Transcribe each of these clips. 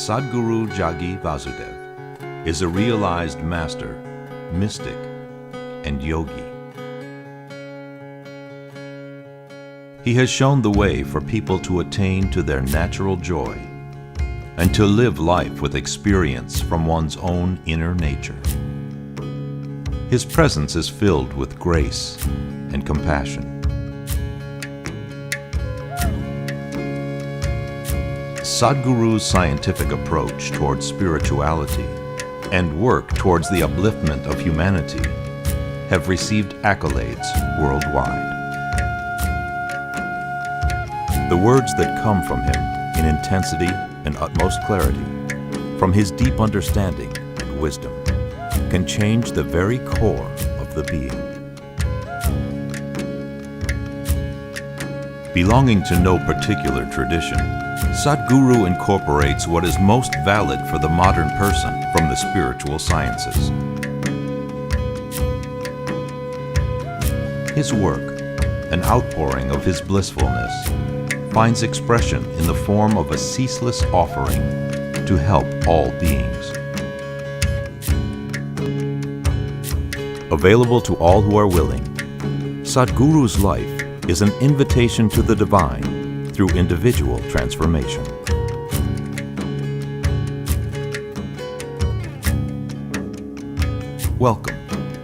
Sadhguru Jaggi Vasudev is a realized master, mystic, and yogi. He has shown the way for people to attain to their natural joy and to live life with experience from one's own inner nature. His presence is filled with grace and compassion. Sadhguru's scientific approach towards spirituality and work towards the upliftment of humanity have received accolades worldwide. The words that come from him in intensity and utmost clarity, from his deep understanding and wisdom, can change the very core of the being. Belonging to no particular tradition, Sadhguru incorporates what is most valid for the modern person from the spiritual sciences. His work, an outpouring of his blissfulness, finds expression in the form of a ceaseless offering to help all beings. Available to all who are willing, Sadhguru's life is an invitation to the divine through individual transformation. Welcome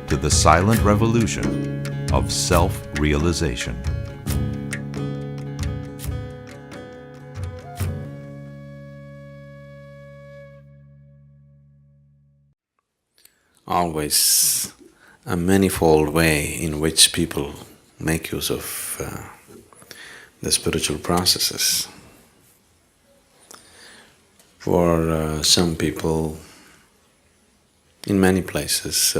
to the silent revolution of self-realization. Always a manifold way in which people make use of the spiritual processes. For some people, in many places,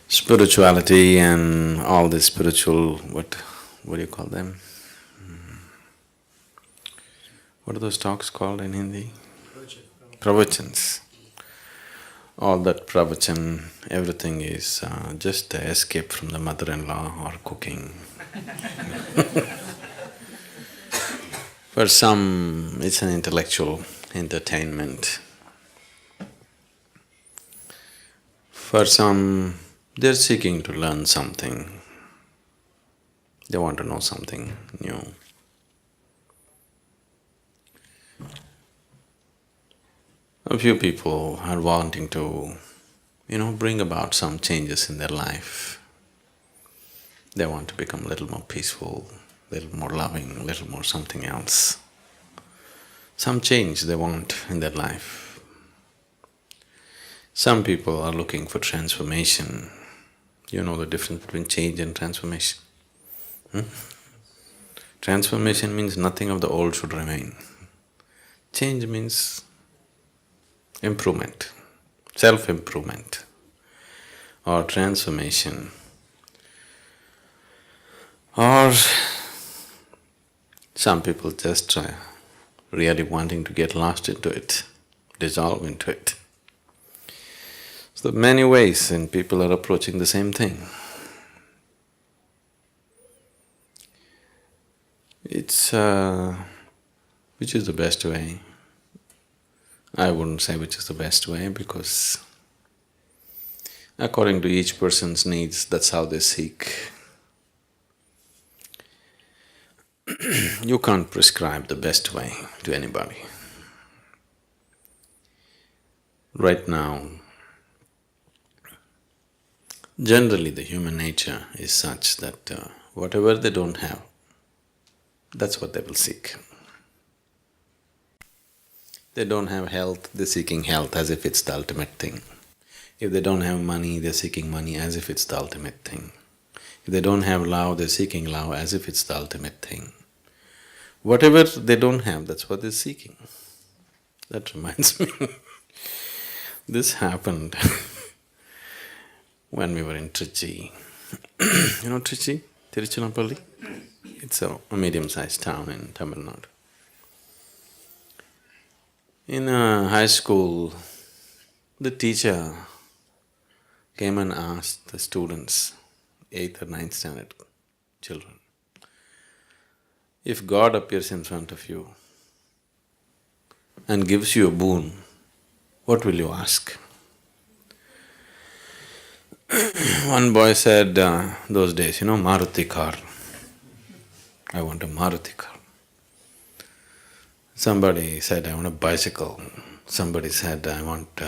spirituality and all the spiritual, what do you call them? What are those talks called in Hindi? Pravachans. All that pravachan, everything is just an escape from the mother-in-law or cooking. For some, it's an intellectual entertainment. For some, they're seeking to learn something. They want to know something new. A few people are wanting to, bring about some changes in their life. They want to become a little more peaceful, a little more loving, a little more something else. Some change they want in their life. Some people are looking for transformation. You know the difference between change and transformation? Transformation means nothing of the old should remain. Change means improvement, self-improvement or transformation. Or some people just really wanting to get lost into it, dissolve into it. So many ways and people are approaching the same thing. It's which is the best way? I wouldn't say which is the best way because according to each person's needs, that's how they seek. You can't prescribe the best way to anybody. Right now, generally the human nature is such that whatever they don't have, that's what they will seek. They don't have health, they're seeking health as if it's the ultimate thing. If they don't have money, they're seeking money as if it's the ultimate thing. If they don't have love, they're seeking love as if it's the ultimate thing. Whatever they don't have, that's what they're seeking. That reminds me, this happened when we were in Trichy. You know Trichy? Tiruchirappalli? It's a medium-sized town in Tamil Nadu. In high school, the teacher came and asked the students, 8th or 9th standard children, if God appears in front of you, and gives you a boon, what will you ask? One boy said those days, Maruti car. I want a Maruti car. Somebody said, I want a bicycle. Somebody said, I want,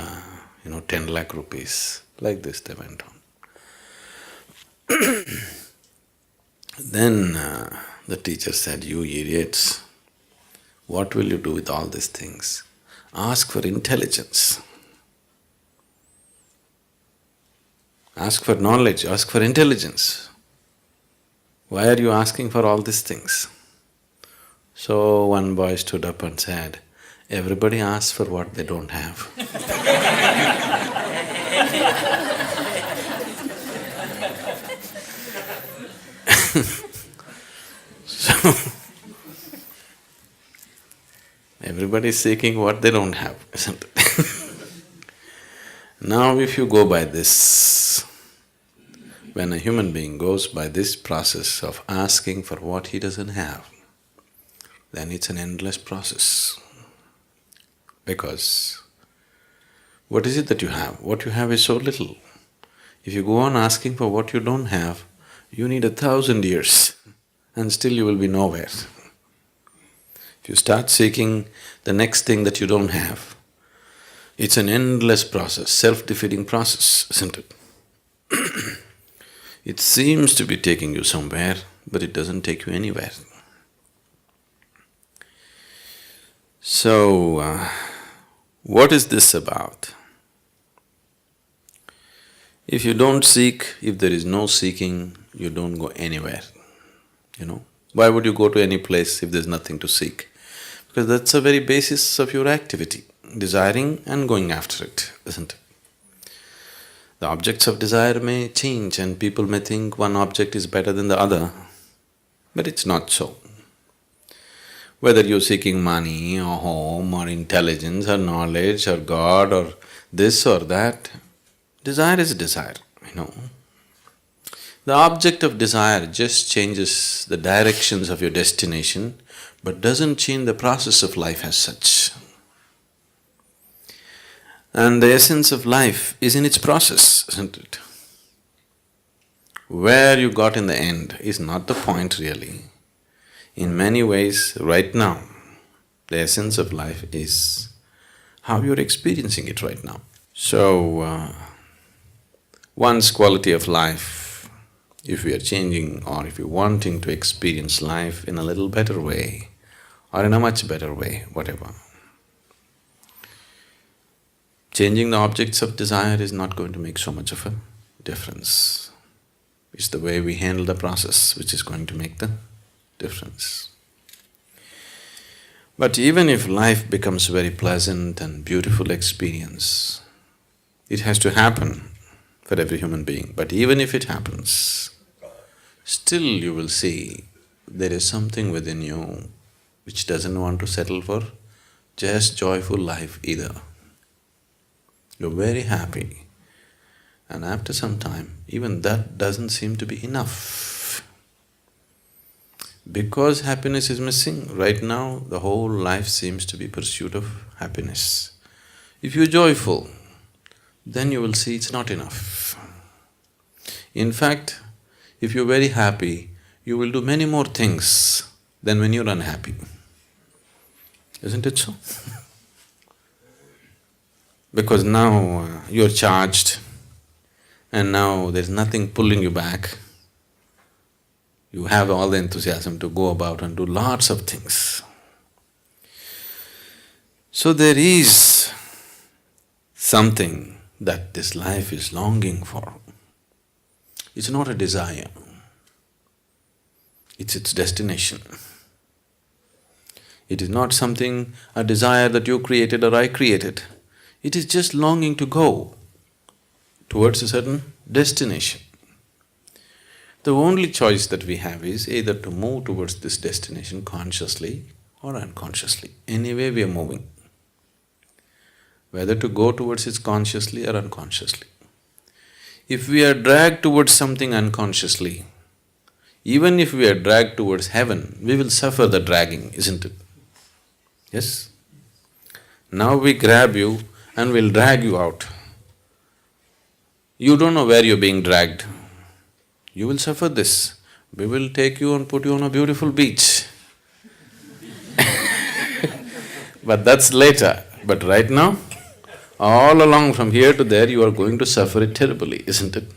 10 lakh rupees. Like this they went on. Then the teacher said, you idiots, what will you do with all these things? Ask for intelligence. Ask for knowledge, ask for intelligence. Why are you asking for all these things? So one boy stood up and said, everybody asks for what they don't have. So, everybody is seeking what they don't have, isn't it? Now if you go by this, when a human being goes by this process of asking for what he doesn't have, then it's an endless process. Because what is it that you have? What you have is so little. If you go on asking for what you don't have, you need 1,000 years and still you will be nowhere. If you start seeking the next thing that you don't have, it's an endless process, self-defeating process, isn't it? It seems to be taking you somewhere, but it doesn't take you anywhere. So, what is this about? If you don't seek, if there is no seeking, you don't go anywhere, Why would you go to any place if there's nothing to seek? Because that's the very basis of your activity, desiring and going after it, isn't it? The objects of desire may change and people may think one object is better than the other, but it's not so. Whether you're seeking money or home or intelligence or knowledge or God or this or that, desire is desire, The object of desire just changes the directions of your destination, but doesn't change the process of life as such. And the essence of life is in its process, isn't it? Where you got in the end is not the point really. In many ways, right now, the essence of life is how you're experiencing it right now. So, one's quality of life, if we are changing or if you're wanting to experience life in a little better way or in a much better way, whatever, changing the objects of desire is not going to make so much of a difference. It's the way we handle the process which is going to make the difference. But even if life becomes very pleasant and beautiful experience, it has to happen for every human being. But even if it happens, still you will see there is something within you which doesn't want to settle for just joyful life either. You're very happy, and after some time, even that doesn't seem to be enough. Because happiness is missing, right now the whole life seems to be pursuit of happiness. If you're joyful, then you will see it's not enough. In fact, if you're very happy, you will do many more things than when you're unhappy. Isn't it so? Because now you're charged and now there's nothing pulling you back. You have all the enthusiasm to go about and do lots of things. So there is something that this life is longing for. It's not a desire, it's its destination. It is not something, a desire that you created or I created. It is just longing to go towards a certain destination. The only choice that we have is either to move towards this destination consciously or unconsciously. Anyway we are moving. Whether to go towards it consciously or unconsciously. If we are dragged towards something unconsciously, even if we are dragged towards heaven, we will suffer the dragging, isn't it? Yes? Now we grab you and we'll drag you out. You don't know where you're being dragged. You will suffer this. We will take you and put you on a beautiful beach. But that's later. But right now, all along from here to there, you are going to suffer it terribly, isn't it?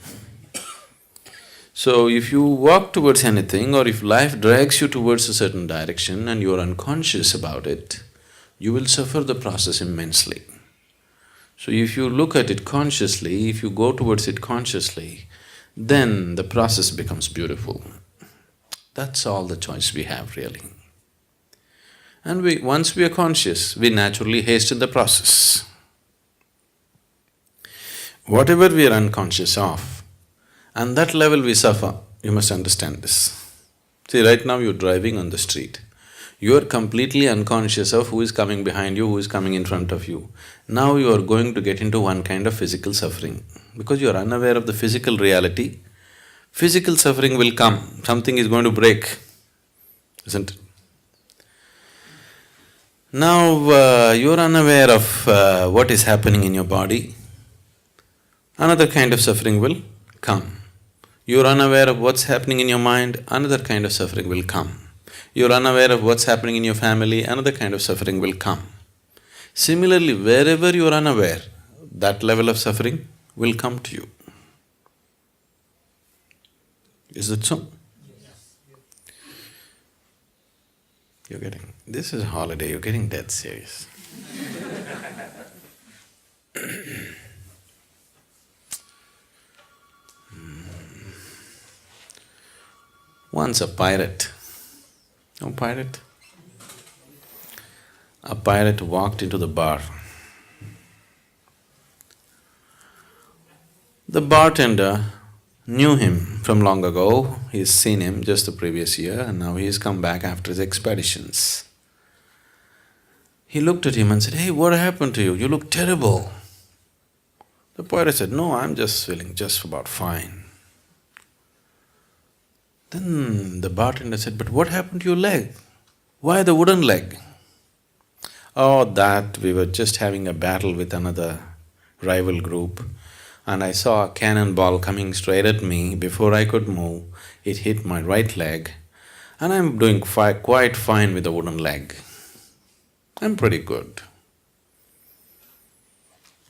So if you walk towards anything or if life drags you towards a certain direction and you are unconscious about it, you will suffer the process immensely. So if you look at it consciously, if you go towards it consciously, then the process becomes beautiful. That's all the choice we have really. And once we are conscious, we naturally hasten the process. Whatever we are unconscious of, and that level we suffer, you must understand this. See, right now you're driving on the street. You are completely unconscious of who is coming behind you, who is coming in front of you. Now you are going to get into one kind of physical suffering. Because you are unaware of the physical reality, physical suffering will come, something is going to break, isn't it? Now, you're unaware of what is happening in your body, another kind of suffering will come. You're unaware of what's happening in your mind, another kind of suffering will come. You're unaware of what's happening in your family, another kind of suffering will come. Similarly, wherever you're unaware, that level of suffering will come to you. Is it so? You're getting… this is a holiday, you're getting dead serious. Once a pirate… know pirate? A pirate walked into the bar. The bartender knew him from long ago, he's seen him just the previous year and now he's come back after his expeditions. He looked at him and said, "Hey, what happened to you? You look terrible." The pirate said, "No, I'm just feeling just about fine." Then the bartender said, "But what happened to your leg? Why the wooden leg?" "Oh, that we were just having a battle with another rival group and I saw a cannonball coming straight at me. Before I could move, it hit my right leg and I'm doing quite fine with the wooden leg. I'm pretty good."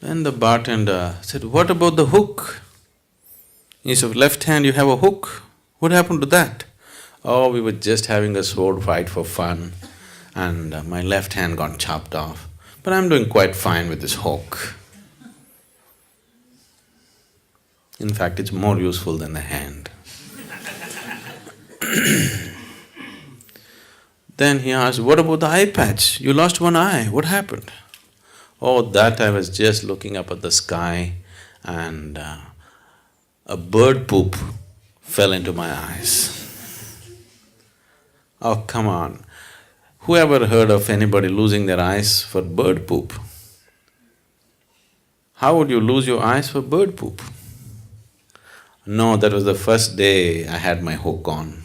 Then the bartender said, "What about the hook? Instead of left hand, you have a hook. What happened to that?" "Oh, we were just having a sword fight for fun and my left hand got chopped off, but I'm doing quite fine with this hook." In fact, it's more useful than the hand. Then he asked, "What about the eye patch? You lost one eye, what happened?" "Oh, that I was just looking up at the sky and a bird poop fell into my eyes." Oh, come on. Who ever heard of anybody losing their eyes for bird poop? How would you lose your eyes for bird poop? No, that was the first day I had my hook on.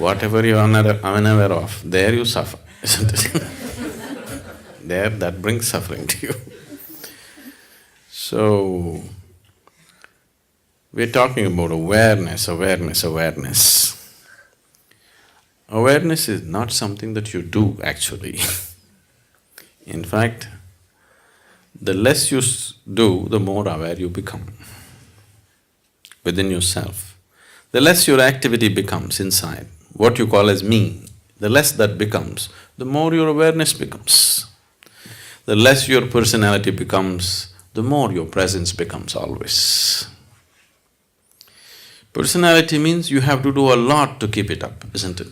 Whatever you're unaware of, there you suffer, isn't it? There, that brings suffering to you. So, we're talking about awareness, awareness, awareness. Awareness is not something that you do actually. In fact, the less you do, the more aware you become within yourself. The less your activity becomes inside, what you call as me, the less that becomes, the more your awareness becomes. The less your personality becomes, the more your presence becomes always. Personality means you have to do a lot to keep it up, isn't it?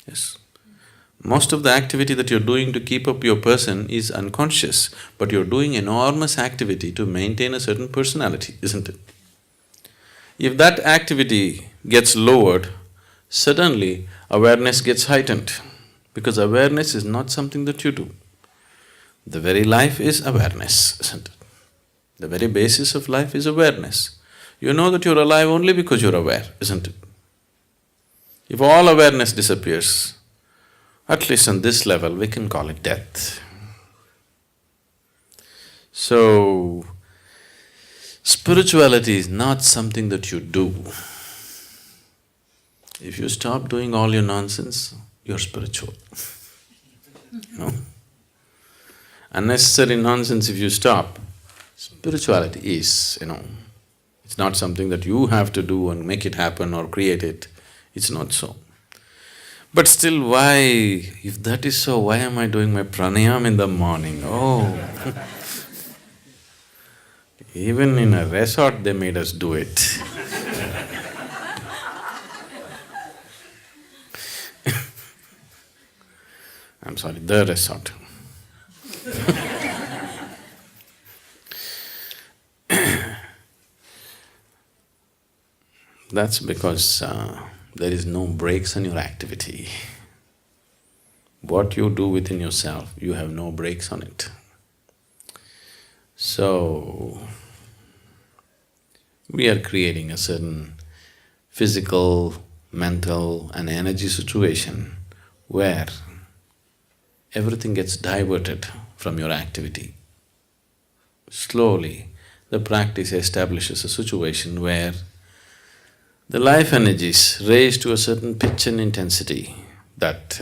Yes. Most of the activity that you're doing to keep up your person is unconscious, but you're doing enormous activity to maintain a certain personality, isn't it? If that activity gets lowered, suddenly awareness gets heightened, because awareness is not something that you do. The very life is awareness, isn't it? The very basis of life is awareness. You know that you're alive only because you're aware, isn't it? If all awareness disappears, at least on this level, we can call it death. So, spirituality is not something that you do. If you stop doing all your nonsense, you're spiritual. You know? Unnecessary nonsense if you stop, spirituality is, it's not something that you have to do and make it happen or create it. It's not so. But still, why… if that is so, why am I doing my pranayam in the morning? Oh even in a resort they made us do it. I'm sorry, the resort. That's because there is no breaks in your activity. What you do within yourself, you have no breaks on it. So, we are creating a certain physical, mental and energy situation where everything gets diverted from your activity. Slowly, the practice establishes a situation where the life energies raise to a certain pitch and intensity that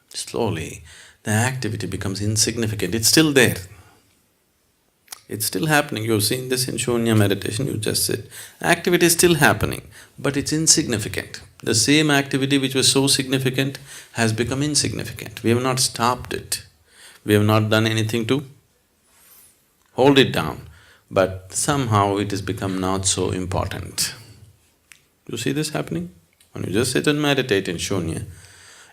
slowly the activity becomes insignificant. It's still there. It's still happening. You've seen this in Shunya meditation, you just said. Activity is still happening, but it's insignificant. The same activity which was so significant has become insignificant. We have not stopped it. We have not done anything to hold it down, but somehow it has become not so important. You see this happening? When you just sit and meditate in Shunya,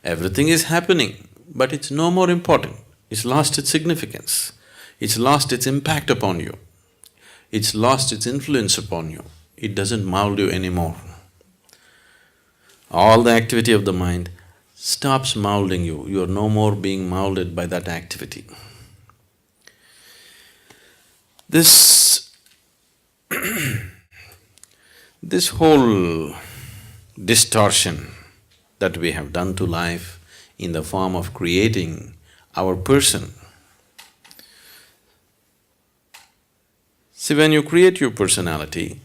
everything is happening, but it's no more important. It's lost its significance. It's lost its impact upon you. It's lost its influence upon you. It doesn't mold you anymore. All the activity of the mind stops molding you. You are no more being molded by that activity. This this whole distortion that we have done to life in the form of creating our person. See, when you create your personality,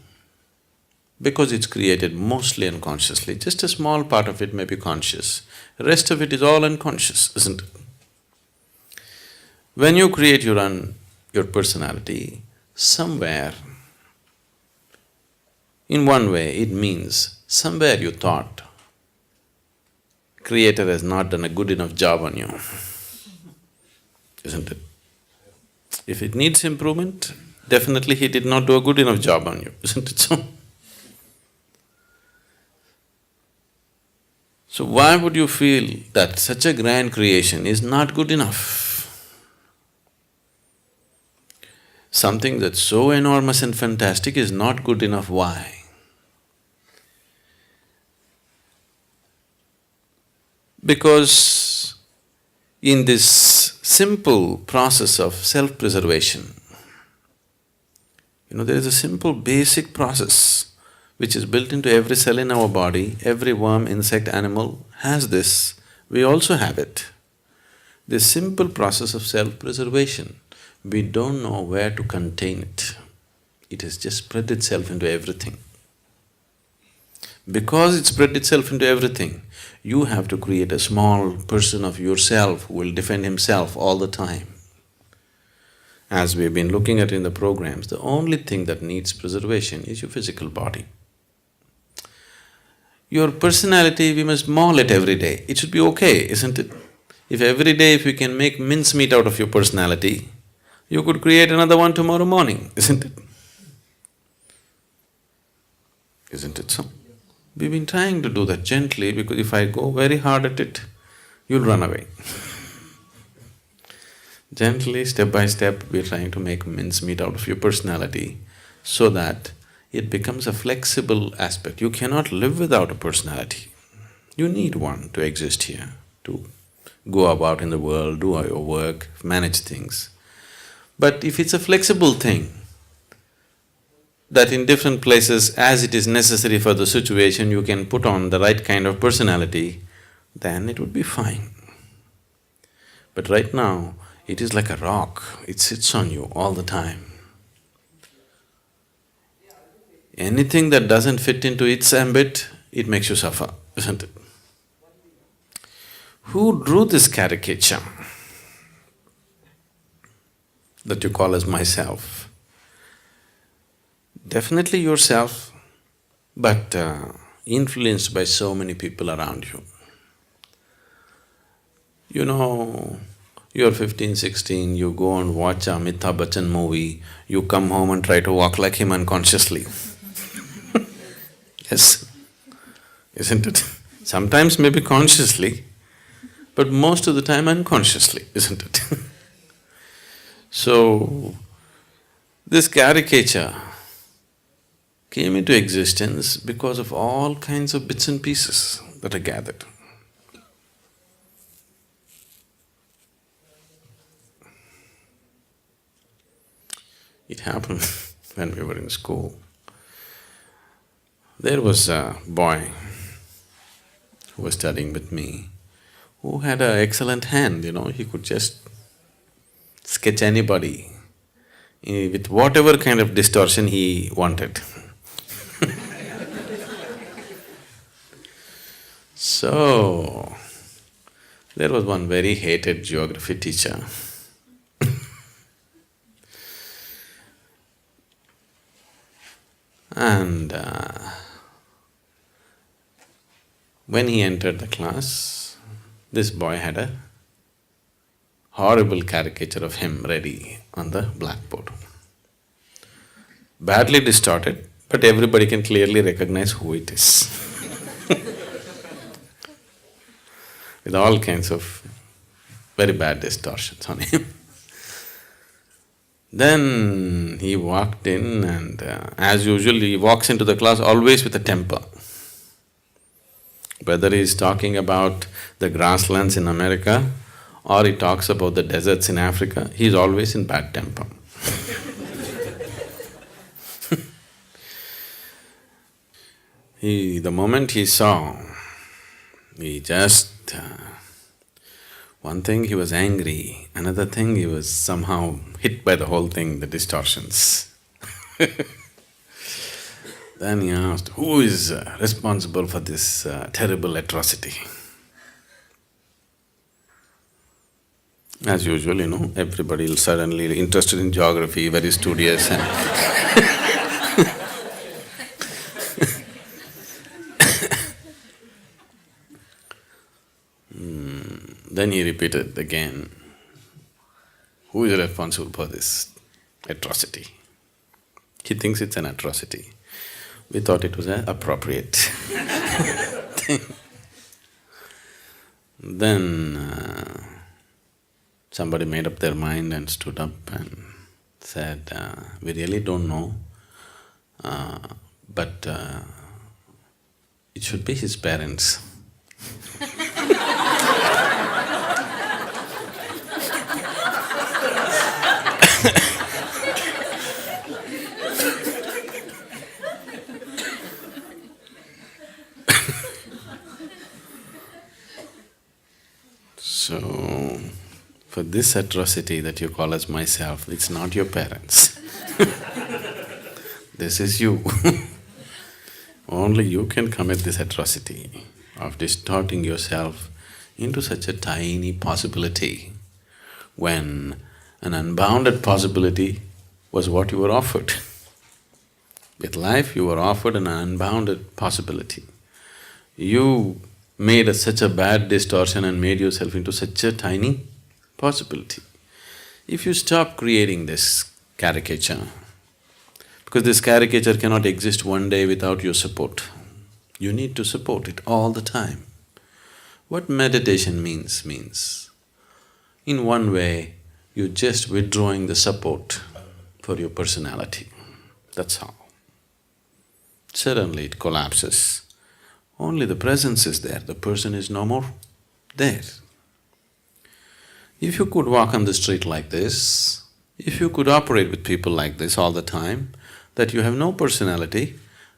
because it's created mostly unconsciously, just a small part of it may be conscious, the rest of it is all unconscious, isn't it? When you create your personality, somewhere, in one way, it means somewhere you thought, Creator has not done a good enough job on you, isn't it? If it needs improvement, definitely He did not do a good enough job on you, isn't it so? So why would you feel that such a grand creation is not good enough? Something that's so enormous and fantastic is not good enough, why? Because in this simple process of self-preservation, there is a simple basic process which is built into every cell in our body. Every worm, insect, animal has this, we also have it. This simple process of self-preservation, we don't know where to contain it. It has just spread itself into everything. Because it spread itself into everything, you have to create a small person of yourself who will defend himself all the time. As we've been looking at in the programs, the only thing that needs preservation is your physical body. Your personality, we must maul it every day. It should be okay, isn't it? If every day if you can make mincemeat out of your personality, you could create another one tomorrow morning, isn't it? Isn't it so? We've been trying to do that gently, because if I go very hard at it, you'll run away. Gently, step by step, we're trying to make mincemeat out of your personality so that it becomes a flexible aspect. You cannot live without a personality. You need one to exist here, to go about in the world, do your work, manage things. But if it's a flexible thing, that in different places, as it is necessary for the situation, you can put on the right kind of personality, then it would be fine. But right now, it is like a rock, it sits on you all the time. Anything that doesn't fit into its ambit, it makes you suffer, isn't it? Who drew this caricature that you call as myself? Definitely yourself, but influenced by so many people around you. You know, you're 15, 16, you go and watch a Amitabh Bachchan movie, you come home and try to walk like him unconsciously. Yes, isn't it? Sometimes maybe consciously, but most of the time unconsciously, isn't it? So, this caricature came into existence because of all kinds of bits and pieces that are gathered. It happened when we were in school. There was a boy who was studying with me, who had an excellent hand, he could just sketch anybody with whatever kind of distortion he wanted. So, there was one very hated geography teacher. And when he entered the class, this boy had a horrible caricature of him ready on the blackboard. Badly distorted, but everybody can clearly recognize who it is. With all kinds of very bad distortions on him. Then he walked in and as usual he walks into the class always with a temper. Whether he's talking about the grasslands in America or he talks about the deserts in Africa, he's always in bad temper. The moment he saw, he just… one thing he was angry, another thing he was somehow hit by the whole thing, the distortions. Then he asked, who is responsible for this terrible atrocity? As usual, everybody is suddenly interested in geography, very studious and Then he repeated again, who is responsible for this atrocity? He thinks it's an atrocity. We thought it was an appropriate thing. Then somebody made up their mind and stood up and said, we really don't know, but it should be his parents. So, for this atrocity that you call as myself, it's not your parents. This is you. Only you can commit this atrocity of distorting yourself into such a tiny possibility when an unbounded possibility was what you were offered. With life, you were offered an unbounded possibility. You made such a bad distortion and made yourself into such a tiny possibility. If you stop creating this caricature, because this caricature cannot exist one day without your support, you need to support it all the time. What meditation means, in one way, you're just withdrawing the support for your personality, that's all. Suddenly it collapses. Only the presence is there, the person is no more there. If you could walk on the street like this, if you could operate with people like this all the time, that you have no personality,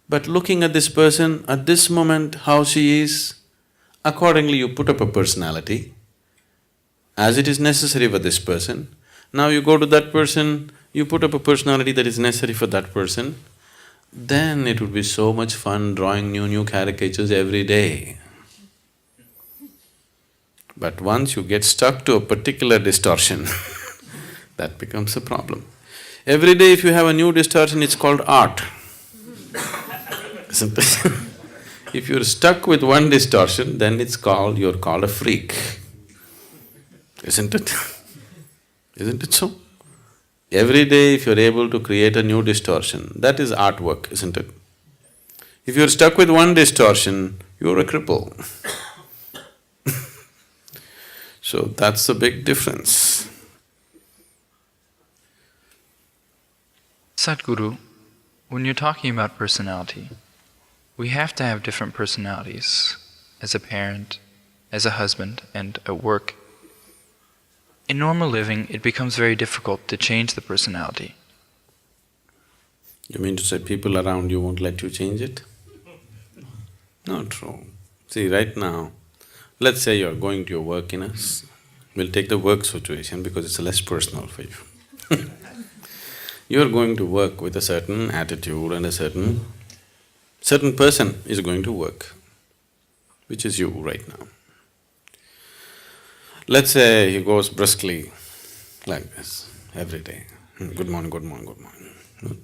but looking at this person at this moment, how she is, accordingly you put up a personality as it is necessary for this person. Now you go to that person, you put up a personality that is necessary for that person, then it would be so much fun drawing new caricatures every day. But once you get stuck to a particular distortion, that becomes a problem. Every day if you have a new distortion, it's called art. Isn't it? If you're stuck with one distortion, then you're called a freak. Isn't it? Isn't it so? Every day if you're able to create a new distortion, that is artwork, isn't it? If you're stuck with one distortion, you're a cripple. So that's the big difference. Sadhguru, when you're talking about personality, we have to have different personalities as a parent, as a husband, and at work. In normal living, it becomes very difficult to change the personality. You mean to say people around you won't let you change it? Not true. See, right now, let's say you're going to your work we'll take the work situation because it's less personal for you. You're going to work with a certain attitude and a certain person is going to work, which is you right now. Let's say he goes briskly like this every day. Good morning, good morning, good morning.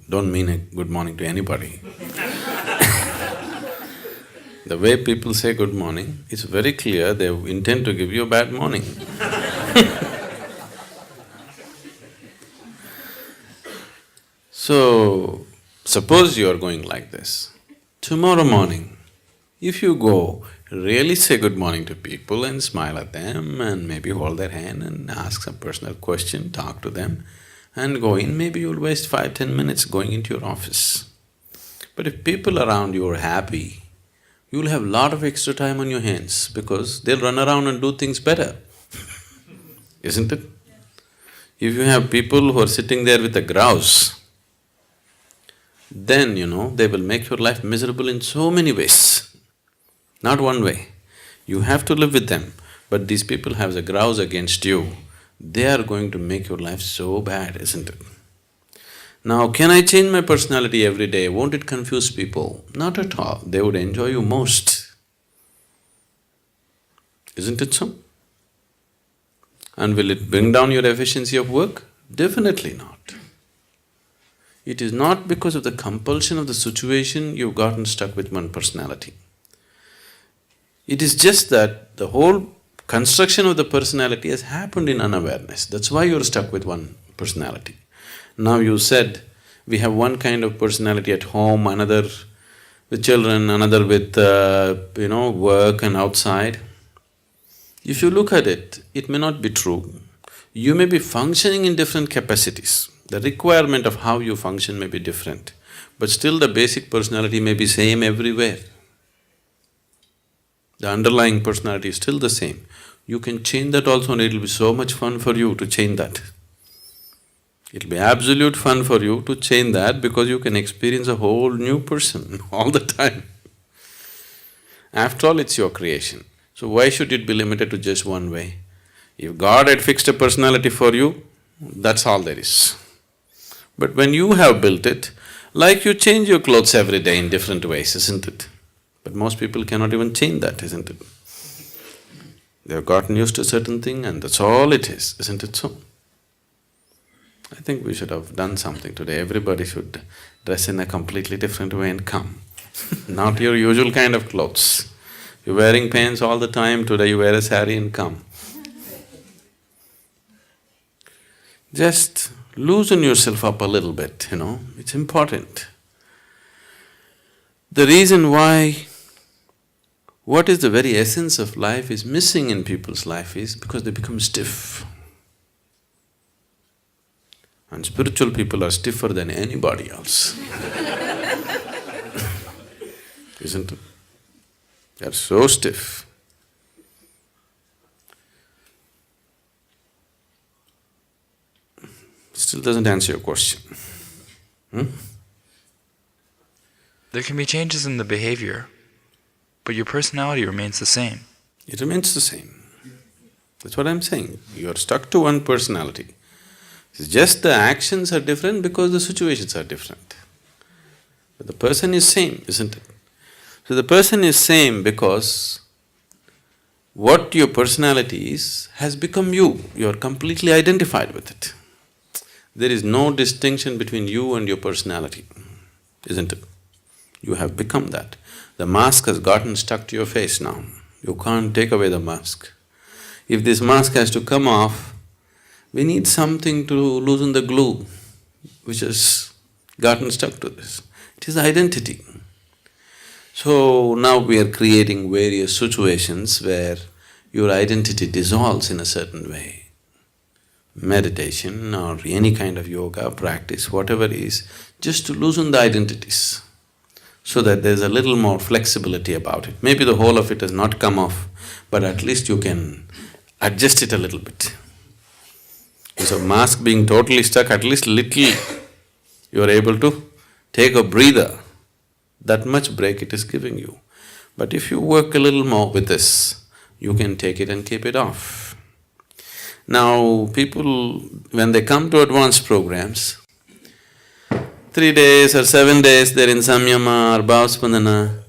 Don't mean a good morning to anybody. The way people say good morning, it's very clear they intend to give you a bad morning. So, suppose you are going like this. Tomorrow morning, if you go, really say good morning to people and smile at them and maybe hold their hand and ask some personal question, talk to them and go in, maybe you'll waste 5–10 minutes going into your office. But if people around you are happy, you'll have a lot of extra time on your hands because they'll run around and do things better, isn't it? If you have people who are sitting there with a grouse, then, they will make your life miserable in so many ways. Not one way. You have to live with them, but these people have a grouse against you. They are going to make your life so bad, isn't it? Now, can I change my personality every day? Won't it confuse people? Not at all. They would enjoy you most. Isn't it so? And will it bring down your efficiency of work? Definitely not. It is not because of the compulsion of the situation you've gotten stuck with one personality. It is just that the whole construction of the personality has happened in unawareness. That's why you're stuck with one personality. Now you said, we have one kind of personality at home, another with children, another with work and outside. If you look at it, it may not be true. You may be functioning in different capacities. The requirement of how you function may be different, but still the basic personality may be same everywhere. The underlying personality is still the same. You can change that also and it'll be so much fun for you to change that. It'll be absolute fun for you to change that because you can experience a whole new person all the time. After all, it's your creation. So why should it be limited to just one way? If God had fixed a personality for you, that's all there is. But when you have built it, like you change your clothes every day in different ways, isn't it? But most people cannot even change that, isn't it? They've gotten used to a certain thing and that's all it is, isn't it so? I think we should have done something today. Everybody should dress in a completely different way and come. Not your usual kind of clothes. You're wearing pants all the time, today you wear a saree and come. Just loosen yourself up a little bit, it's important. The reason why what is the very essence of life is missing in people's life is because they become stiff. And spiritual people are stiffer than anybody else. Isn't it? They're so stiff. Still doesn't answer your question. There can be changes in the behavior, but your personality remains the same. It remains the same. That's what I'm saying. You're stuck to one personality. It's just the actions are different because the situations are different. But the person is same, isn't it? So the person is same because what your personality is has become you. You're completely identified with it. There is no distinction between you and your personality, isn't it? You have become that. The mask has gotten stuck to your face now. You can't take away the mask. If this mask has to come off, we need something to loosen the glue which has gotten stuck to this. It is identity. So now we are creating various situations where your identity dissolves in a certain way. Meditation or any kind of yoga practice, whatever is, just to loosen the identities so that there's a little more flexibility about it. Maybe the whole of it has not come off, but at least you can adjust it a little bit. So mask being totally stuck, at least little you are able to take a breather. That much break it is giving you. But if you work a little more with this, you can take it and keep it off. Now, people, when they come to advanced programs, 3 days or 7 days they're in samyama or bhavaspandana,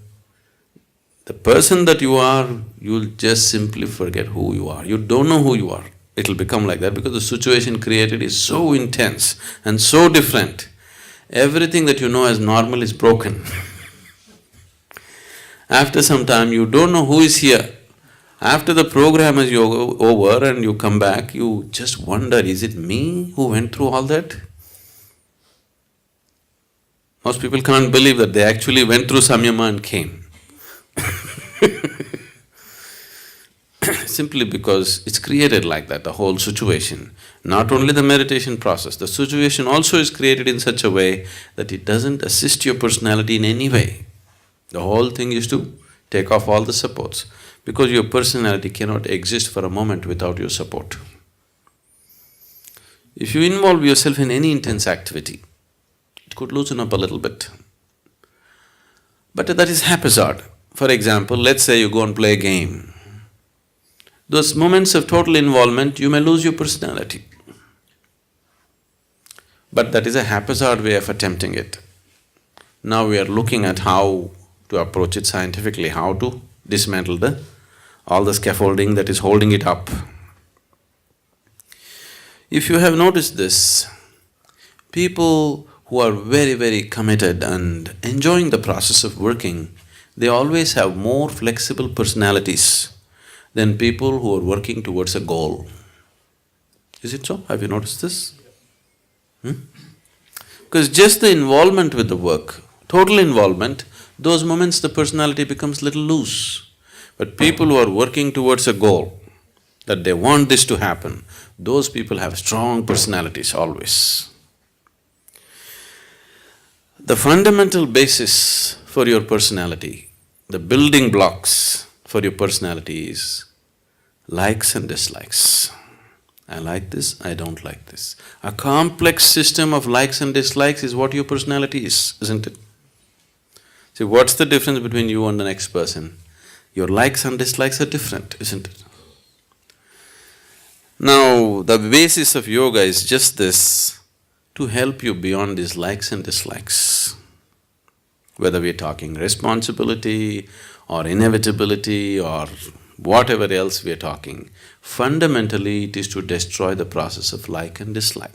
the person that you are, you'll just simply forget who you are. You don't know who you are. It'll become like that because the situation created is so intense and so different. Everything that you know as normal is broken. After some time, you don't know who is here. After the program is over and you come back, you just wonder, is it me who went through all that? Most people can't believe that they actually went through samyama and came. Simply because it's created like that, the whole situation. Not only the meditation process, the situation also is created in such a way that it doesn't assist your personality in any way. The whole thing is to take off all the supports, because your personality cannot exist for a moment without your support. If you involve yourself in any intense activity, it could loosen up a little bit. But that is haphazard. For example, let's say you go and play a game. Those moments of total involvement, you may lose your personality. But that is a haphazard way of attempting it. Now we are looking at how to approach it scientifically, how to dismantle all the scaffolding that is holding it up. If you have noticed this, people who are very, very committed and enjoying the process of working, they always have more flexible personalities than people who are working towards a goal. Is it so? Have you noticed this? Because just the involvement with the work, total involvement, those moments the personality becomes little loose. But people who are working towards a goal, that they want this to happen, those people have strong personalities always. The fundamental basis for your personality, the building blocks for your personality is likes and dislikes. I like this, I don't like this. A complex system of likes and dislikes is what your personality is, isn't it? See, what's the difference between you and the next person? Your likes and dislikes are different, isn't it? Now, the basis of yoga is just this, to help you beyond these likes and dislikes. Whether we're talking responsibility or inevitability or whatever else we're talking, fundamentally it is to destroy the process of like and dislike.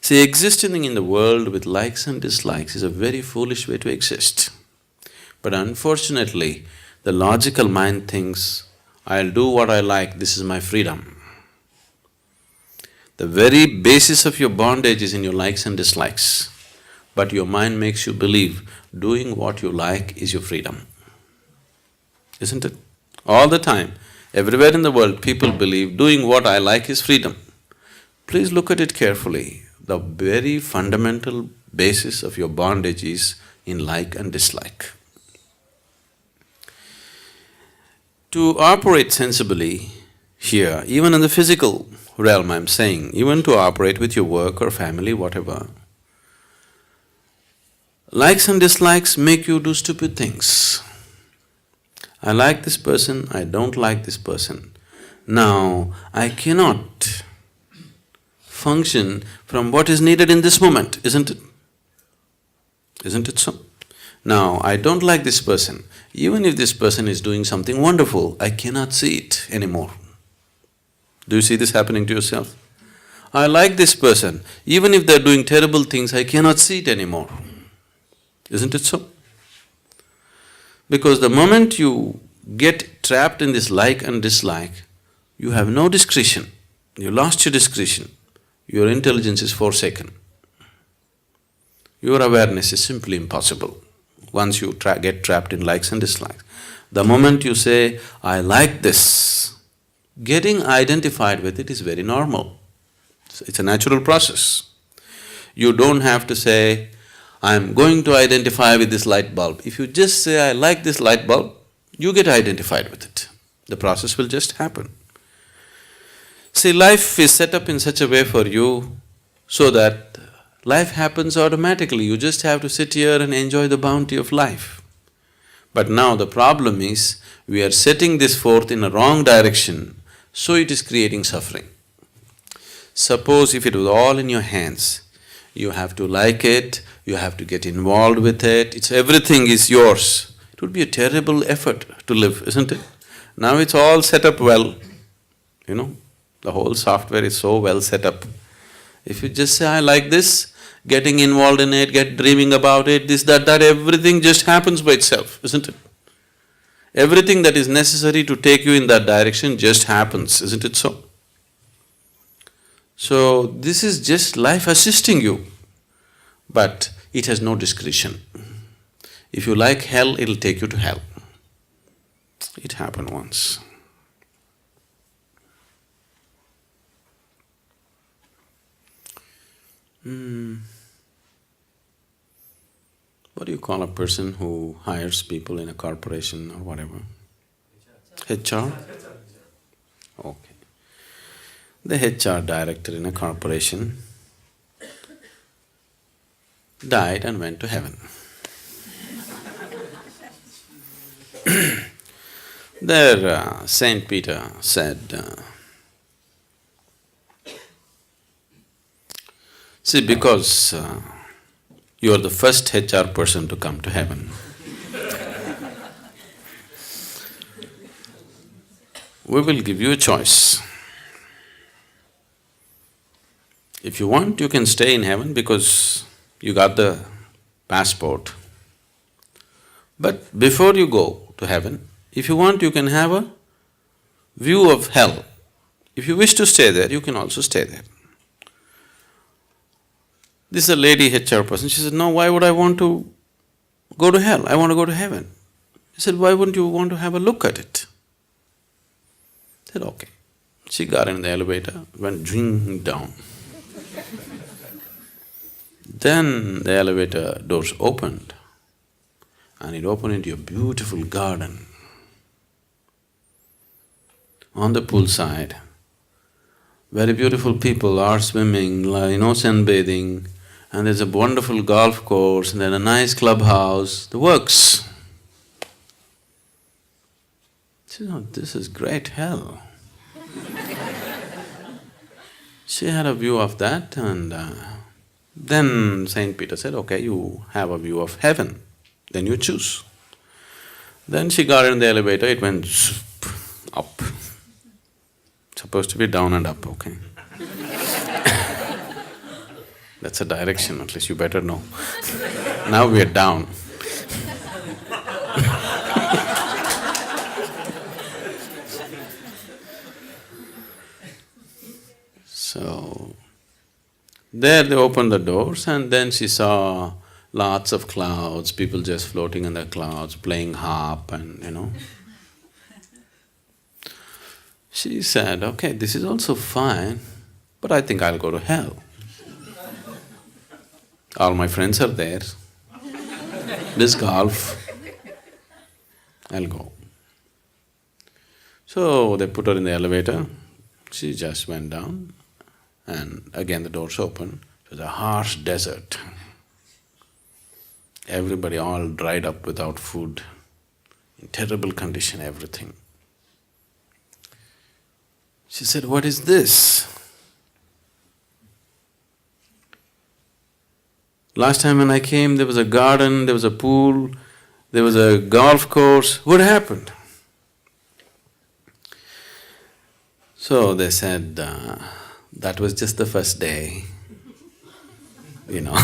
See, existing in the world with likes and dislikes is a very foolish way to exist. But unfortunately, the logical mind thinks, I'll do what I like, this is my freedom. The very basis of your bondage is in your likes and dislikes, but your mind makes you believe doing what you like is your freedom. Isn't it? All the time, everywhere in the world, people believe doing what I like is freedom. Please look at it carefully. The very fundamental basis of your bondage is in like and dislike. To operate sensibly here, even in the physical realm I'm saying, even to operate with your work or family, whatever, Likes and dislikes make you do stupid things. I like this person, I don't like this person. Now, I cannot function from what is needed in this moment, isn't it? Isn't it so? Now, I don't like this person. Even if this person is doing something wonderful, I cannot see it anymore. Do you see this happening to yourself? I like this person. Even if they're doing terrible things, I cannot see it anymore. Isn't it so? Because the moment you get trapped in this like and dislike, you have no discretion. You lost your discretion. Your intelligence is forsaken. Your awareness is simply impossible once you get trapped in likes and dislikes. The moment you say, I like this, getting identified with it is very normal. It's a natural process. You don't have to say, I'm going to identify with this light bulb. If you just say, I like this light bulb, you get identified with it. The process will just happen. See, life is set up in such a way for you so that life happens automatically. You just have to sit here and enjoy the bounty of life. But now the problem is, we are setting this forth in a wrong direction, so it is creating suffering. Suppose if it was all in your hands, you have to like it, you have to get involved with it, everything is yours. It would be a terrible effort to live, isn't it? Now it's all set up well, the whole software is so well set up. If you just say, I like this, getting involved in it, dreaming about it, this, that, everything just happens by itself, isn't it? Everything that is necessary to take you in that direction just happens, isn't it so? So, this is just life assisting you, but it has no discretion. If you like hell, it'll take you to hell. It happened once. What do you call a person who hires people in a corporation or whatever? HR? Okay. The HR director in a corporation died and went to heaven. There, Saint Peter said, see, because you are the first HR person to come to heaven, we will give you a choice. If you want, you can stay in heaven because you got the passport. But before you go to heaven, if you want, you can have a view of hell. If you wish to stay there, you can also stay there. This is a lady HR person. She said, no, why would I want to go to hell? I want to go to heaven. He said, why wouldn't you want to have a look at it? I said, okay. She got in the elevator, went ding down. Then the elevator doors opened, and it opened into a beautiful garden. On the poolside, very beautiful people are swimming, sunbathing, and there's a wonderful golf course, and then a nice clubhouse, the works. She said, oh, this is great hell. She had a view of that, and then Saint Peter said, okay, you have a view of heaven, then you choose. Then she got in the elevator, it went up. Supposed to be down and up, okay? That's a direction, at least you better know. Now we are down. So, there they opened the doors, and then she saw lots of clouds, people just floating in the clouds, playing harp and She said, okay, this is also fine, but I think I'll go to hell. All my friends are there, this golf, I'll go. So they put her in the elevator, she just went down, and again the doors opened. It was a harsh desert. Everybody all dried up without food, in terrible condition, everything. She said, "What is this? Last time when I came, there was a garden, there was a pool, there was a golf course. What happened?" So they said, that was just the first day, you know.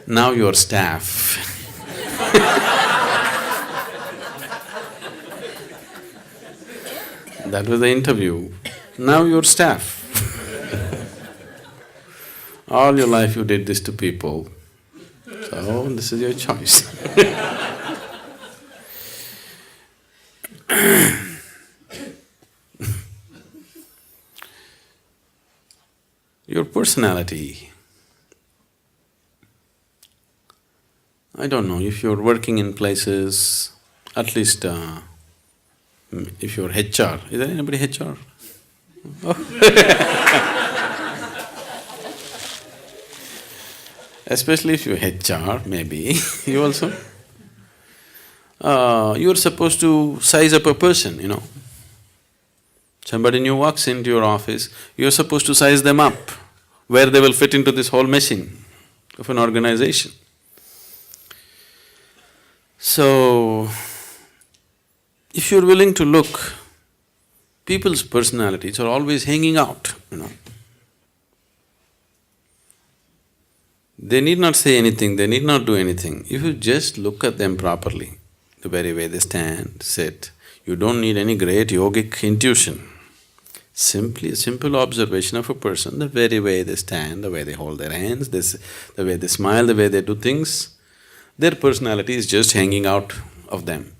Now you're staff. That was the interview. Now you're staff. All your life you did this to people, so this is your choice. Your personality. I don't know, if you're working in places, at least if you're HR, is there anybody HR? Oh. Especially if you're HR, maybe, you also. You're supposed to size up a person, you know. Somebody new walks into your office, you're supposed to size them up, where they will fit into this whole machine of an organization. So, if you're willing to look, people's personalities are always hanging out, you know. They need not say anything, they need not do anything. If you just look at them properly, the very way they stand, sit, you don't need any great yogic intuition. Simply a simple observation of a person, the very way they stand, the way they hold their hands, the way they smile, the way they do things, their personality is just hanging out of them.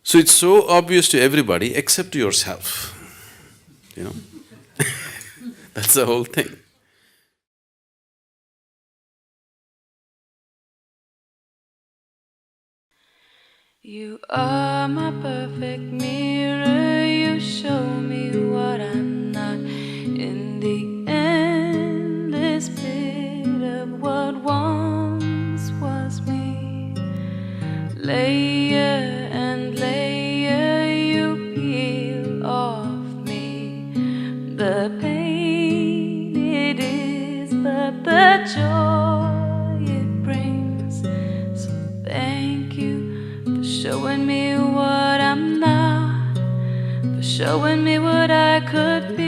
So it's so obvious to everybody except to yourself, you know. That's the whole thing. You are my perfect mirror, you show me what I'm not. In the endless pit of what once was me, layer and layer you peel off me. The pain it is, but the joy it brings. So thank you for showing me what I'm not, for showing me what I could be.